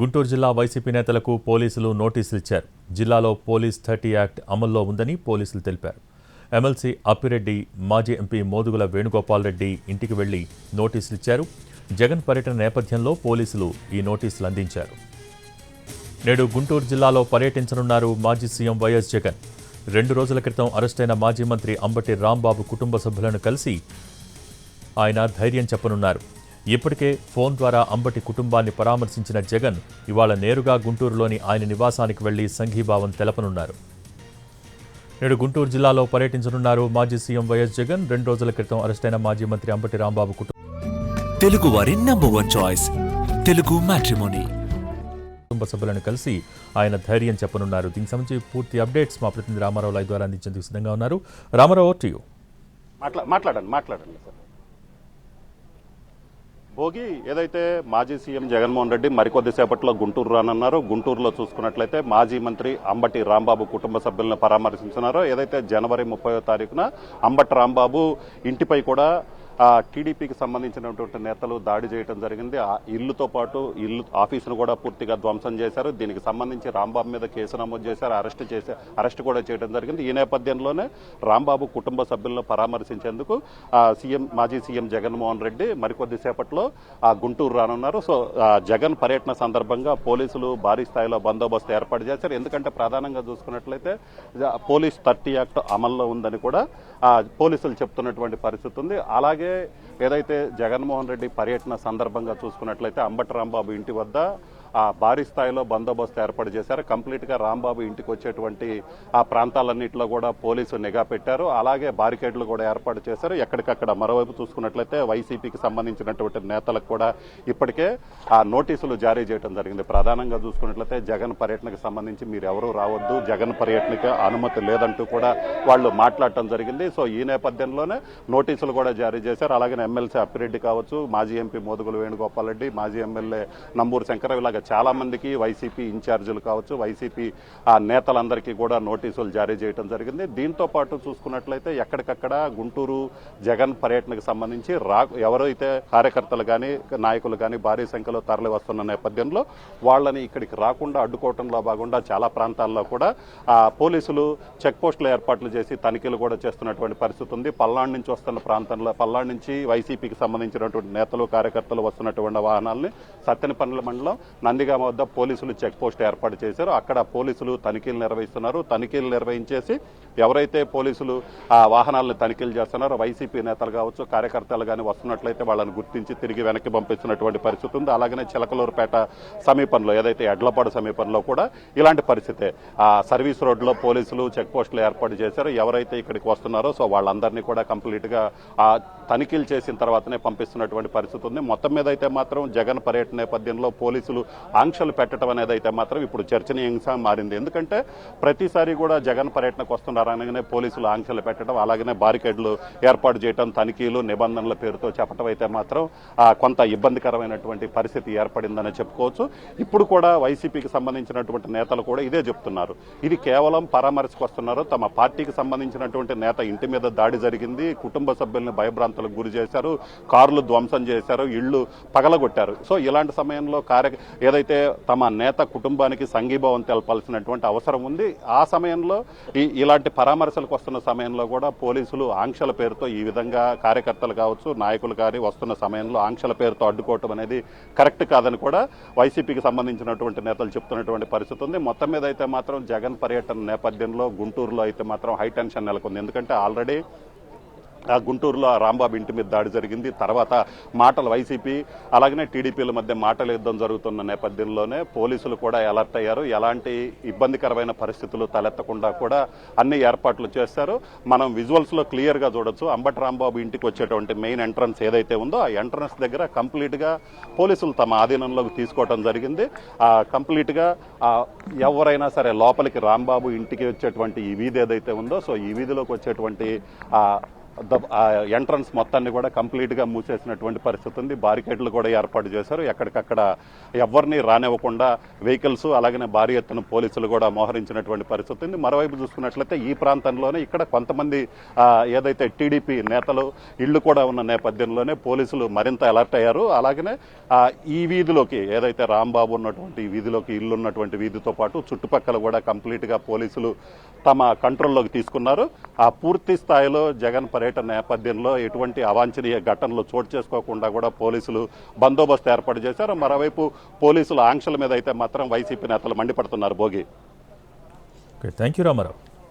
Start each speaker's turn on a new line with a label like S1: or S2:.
S1: గుంటూరు జిల్లా వైసీపీ నేతలకు పోలీసులు నోటీసులు ఇచ్చారు. జిల్లాలో పోలీస్ 30 యాక్ట్ అమల్లో ఉందని పోలీసులు తెలిపారు. ఎమ్మెల్సీ అప్పిరెడ్డి, మాజీ ఎంపీ మోదుగుల వేణుగోపాల్ రెడ్డి ఇంటికి వెళ్లి నోటీసులు ఇచ్చారు. జగన్ పర్యటన నేపథ్యంలో పోలీసులు ఈ నోటీసులు అందించారు. నేడు గుంటూరు జిల్లాలో పర్యటించనున్నారు మాజీ సీఎం వైఎస్ జగన్. 2 రోజుల క్రితం అరెస్టైన మాజీ మంత్రి అంబటి రాంబాబు కుటుంబ సభ్యులను కలిసి ఆయన ధైర్యం చెప్పనున్నారు. ఇప్పటికే ఫోన్ ద్వారా అంబటి కుటుంబాన్ని పరామర్శించిన జగన్ ఇవాళ నేరుగా గుంటూరులోని ఆయన నివాసానికి వెళ్లి సంఘీభావం తెలపనున్నారు. నేడు గుంటూరు జిల్లాలో పర్యటించనున్నారు మాజీ సీఎం వైఎస్ జగన్. 2 రోజుల క్రితం అరెస్టైన మాజీ మంత్రి అంబటి రాంబాబు
S2: తెలుగు వారి నంబర్ 1 చాయిస్ తెలుగు మ్యాట్రిమోనీ
S1: కుటుంబ సభ్యులను కలిసి ఆయన ధైర్యం చెప్పనున్నారు. దీనికి సంబంధించి పూర్తి అప్డేట్స్ మా ప్రతినిధి రామారావు లైవ్ ద్వారా అందించేందుకు సిద్ధంగా ఉన్నారు. Ramarao, to you.
S3: మాట్లాడండి సార్. భోగి, ఏదైతే మాజీ సీఎం జగన్మోహన్ రెడ్డి మరికొద్దిసేపట్లో గుంటూరు రానున్నారు. గుంటూరులో చూసుకున్నట్లయితే మాజీ మంత్రి అంబటి రాంబాబు కుటుంబ సభ్యులను పరామర్శించున్నారో, ఏదైతే జనవరి 30వ తారీఖున అంబటి రాంబాబు ఇంటిపై కూడా టీడీపీకి సంబంధించినటువంటి నేతలు దాడి చేయడం జరిగింది. ఆ ఇల్లుతో పాటు ఆఫీసును కూడా పూర్తిగా ధ్వంసం చేశారు. దీనికి సంబంధించి రాంబాబు మీద కేసు నమోదు చేశారు, అరెస్ట్ కూడా చేయడం జరిగింది. ఈ నేపథ్యంలోనే రాంబాబు కుటుంబ సభ్యులను పరామర్శించేందుకు మాజీ సీఎం జగన్మోహన్ రెడ్డి మరికొద్దిసేపట్లో గుంటూరు రానున్నారు. సో జగన్ పర్యటన సందర్భంగా పోలీసులు భారీ స్థాయిలో బందోబస్తు ఏర్పాటు చేశారు. ఎందుకంటే ప్రధానంగా చూసుకున్నట్లయితే పోలీస్ 30 యాక్ట్ అమల్లో ఉందని కూడా పోలీసులు చెప్తున్నటువంటి పరిస్థితి ఉంది. అలాగే ఏదైతే జగన్మోహన్ రెడ్డి పర్యటన సందర్భంగా చూసుకున్నట్లయితే అంబటి రాంబాబు ఇంటి వద్ద భారీ స్థాయిలో బందోబస్తు ఏర్పాటు చేశారు. కంప్లీట్గా రాంబాబు ఇంటికి వచ్చేటువంటి ఆ ప్రాంతాలన్నింటిలో కూడా పోలీసు నిఘా పెట్టారు. అలాగే బారికేడ్లు కూడా ఏర్పాటు చేశారు. ఎక్కడికక్కడ మరోవైపు చూసుకున్నట్లయితే వైసీపీకి సంబంధించినటువంటి నేతలకు కూడా ఇప్పటికే ఆ నోటీసులు జారీ చేయడం జరిగింది. ప్రధానంగా చూసుకున్నట్లయితే జగన్ పర్యటనకు సంబంధించి మీరు ఎవరూ రావద్దు, జగన్ పర్యటనకు అనుమతి లేదంటూ కూడా వాళ్ళు మాట్లాడటం జరిగింది. సో ఈ నేపథ్యంలోనే నోటీసులు కూడా జారీ చేశారు. అలాగే ఎమ్మెల్సీ అప్పిరెడ్డి కావచ్చు, మాజీ ఎంపీ మోదుగుల వేణుగోపాల్ రెడ్డి, మాజీ ఎమ్మెల్యే నంబూరు శంకర, ఇలాగ చాలా మందికి వైసీపీ ఇన్ఛార్జీలు కావచ్చు, వైసీపీ నేతలందరికీ కూడా నోటీసులు జారీ చేయడం జరిగింది. దీంతో పాటు చూసుకున్నట్లయితే ఎక్కడికక్కడ గుంటూరు జగన్ పర్యటనకు సంబంధించి ఎవరైతే కార్యకర్తలు కానీ నాయకులు కానీ భారీ సంఖ్యలో తరలి వస్తున్న నేపథ్యంలో వాళ్ళని ఇక్కడికి రాకుండా అడ్డుకోవడంలో భాగంగా చాలా ప్రాంతాల్లో కూడా పోలీసులు చెక్ పోస్టులు ఏర్పాట్లు చేసి తనిఖీలు కూడా చేస్తున్నటువంటి పరిస్థితి ఉంది. పల్నాడు నుంచి వస్తున్న ప్రాంతంలో, పల్నాడు నుంచి వైసీపీకి సంబంధించినటువంటి నేతలు కార్యకర్తలు వస్తున్నటువంటి వాహనాలని సత్తెనపల్లి మండలం నందిగామ వద్ద పోలీసులు చెక్ పోస్ట్ ఏర్పాటు చేశారు. అక్కడ పోలీసులు తనిఖీలు నిర్వహిస్తున్నారు. తనిఖీలు నిర్వహించేసి ఎవరైతే పోలీసులు ఆ వాహనాలను తనిఖీలు చేస్తున్నారో వైసీపీ నేతలు కావచ్చు, కార్యకర్తలు కానీ వస్తున్నట్లయితే వాళ్ళని గుర్తించి తిరిగి వెనక్కి పంపిస్తున్నటువంటి పరిస్థితి ఉంది. అలాగనే చిలకలూరుపేట సమీపంలో, ఏదైతే ఎడ్లపాడు సమీపంలో కూడా ఇలాంటి పరిస్థితే. సర్వీస్ రోడ్లో పోలీసులు చెక్ పోస్టులు ఏర్పాటు చేశారు. ఎవరైతే ఇక్కడికి వస్తున్నారో సో వాళ్ళందరినీ కూడా కంప్లీట్గా తనిఖీలు చేసిన తర్వాతనే పంపిస్తున్నటువంటి పరిస్థితి ఉంది. మొత్తం మీద అయితే మాత్రం జగన్ పర్యటన నేపథ్యంలో పోలీసులు ఆంక్షలు పెట్టడం అనేది అయితే మాత్రం ఇప్పుడు చర్చనీయాంశంగా మారింది. ఎందుకంటే ప్రతిసారి కూడా జగన్ పర్యటనకు వస్తున్నారనగానే పోలీసులు ఆంక్షలు పెట్టడం, అలాగనే బారికేడ్లు ఏర్పాటు చేయడం, తనిఖీలు నిబంధనల పేరుతో చెప్పడం అయితే మాత్రం కొంత ఇబ్బందికరమైనటువంటి పరిస్థితి ఏర్పడిందని చెప్పుకోవచ్చు. ఇప్పుడు కూడా వైసీపీకి సంబంధించినటువంటి నేతలు కూడా ఇదే చెప్తున్నారు. ఇది కేవలం పరామర్శకు వస్తున్నారు. తమ పార్టీకి సంబంధించినటువంటి నేత ఇంటి మీద దాడి జరిగింది, కుటుంబ సభ్యుల్ని భయభ్రాంతులకు గురి చేశారు, కార్లు ధ్వంసం చేశారు, ఇళ్లు పగలగొట్టారు. సో ఇలాంటి సమయంలో ఏదైతే తమ నేత కుటుంబానికి సంఘీభావం తెలపాల్సినటువంటి అవసరం ఉంది. ఆ సమయంలో ఇలాంటి పరామర్శలకు వస్తున్న సమయంలో కూడా పోలీసులు ఆంక్షల పేరుతో ఈ విధంగా కార్యకర్తలు కావచ్చు, నాయకులు కానీ వస్తున్న సమయంలో ఆంక్షల పేరుతో అడ్డుకోవటం అనేది కరెక్ట్ కాదని కూడా వైసీపీకి సంబంధించినటువంటి నేతలు చెప్తున్నటువంటి పరిస్థితి ఉంది. మొత్తం మీద అయితే మాత్రం జగన్ పర్యటన నేపథ్యంలో గుంటూరులో అయితే మాత్రం హై టెన్షన్ నెలకొంది. ఎందుకంటే ఆల్రెడీ గుంటూరులో రాంబాబు ఇంటి మీద దాడి జరిగింది. తర్వాత మాటలు వైసీపీ అలాగనే టీడీపీల మధ్య మాటల యుద్ధం జరుగుతున్న నేపథ్యంలోనే పోలీసులు కూడా అలర్ట్ అయ్యారు. ఎలాంటి ఇబ్బందికరమైన పరిస్థితులు తలెత్తకుండా కూడా అన్ని ఏర్పాట్లు చేశారు. మనం విజువల్స్లో క్లియర్గా చూడొచ్చు. అంబటి రాంబాబు ఇంటికి వచ్చేటువంటి మెయిన్ ఎంట్రన్స్ ఏదైతే ఉందో ఆ ఎంట్రన్స్ దగ్గర కంప్లీట్గా పోలీసులు తమ ఆధీనంలోకి తీసుకోవడం జరిగింది. కంప్లీట్గా ఎవరైనా సరే లోపలికి రాంబాబు ఇంటికి వచ్చేటువంటి ఈ వీధి ఏదైతే ఉందో సో ఈ వీధిలోకి వచ్చేటువంటి ఎంట్రన్స్ మొత్తాన్ని కూడా కంప్లీట్గా మూసేసినటువంటి పరిస్థితి ఉంది. బారికేడ్లు కూడా ఏర్పాటు చేశారు. ఎక్కడికక్కడ ఎవరిని రానివ్వకుండా వెహికల్స్ అలాగనే భారీ ఎత్తున పోలీసులు కూడా మోహరించినటువంటి పరిస్థితి ఉంది. మరోవైపు చూసుకున్నట్లయితే ఈ ప్రాంతంలోనే ఇక్కడ కొంతమంది ఏదైతే టీడీపీ నేతలు ఇళ్లు కూడా ఉన్న నేపథ్యంలోనే పోలీసులు మరింత అలర్ట్ అయ్యారు. అలాగనే ఈ వీధిలోకి ఏదైతే రాంబాబు ఉన్నటువంటి వీధిలోకి ఇల్లు ఉన్నటువంటి వీధితో పాటు చుట్టుపక్కల కూడా కంప్లీట్గా పోలీసులు తమ కంట్రోల్లోకి తీసుకున్నారు. ఆ పూర్తి స్థాయిలో జగన్ పర్యటన నేపథ్యంలో ఎటువంటి అవాంఛనీయ ఘటనలు చోటు చేసుకోకుండా కూడా పోలీసులు బందోబస్తు ఏర్పాటు చేశారు. మరోవైపు పోలీసుల ఆంక్షల మీద అయితే మాత్రం వైసీపీ నేతలు మండిపడుతున్నారు. Bhogi.
S1: Okay, thank you Ramarao.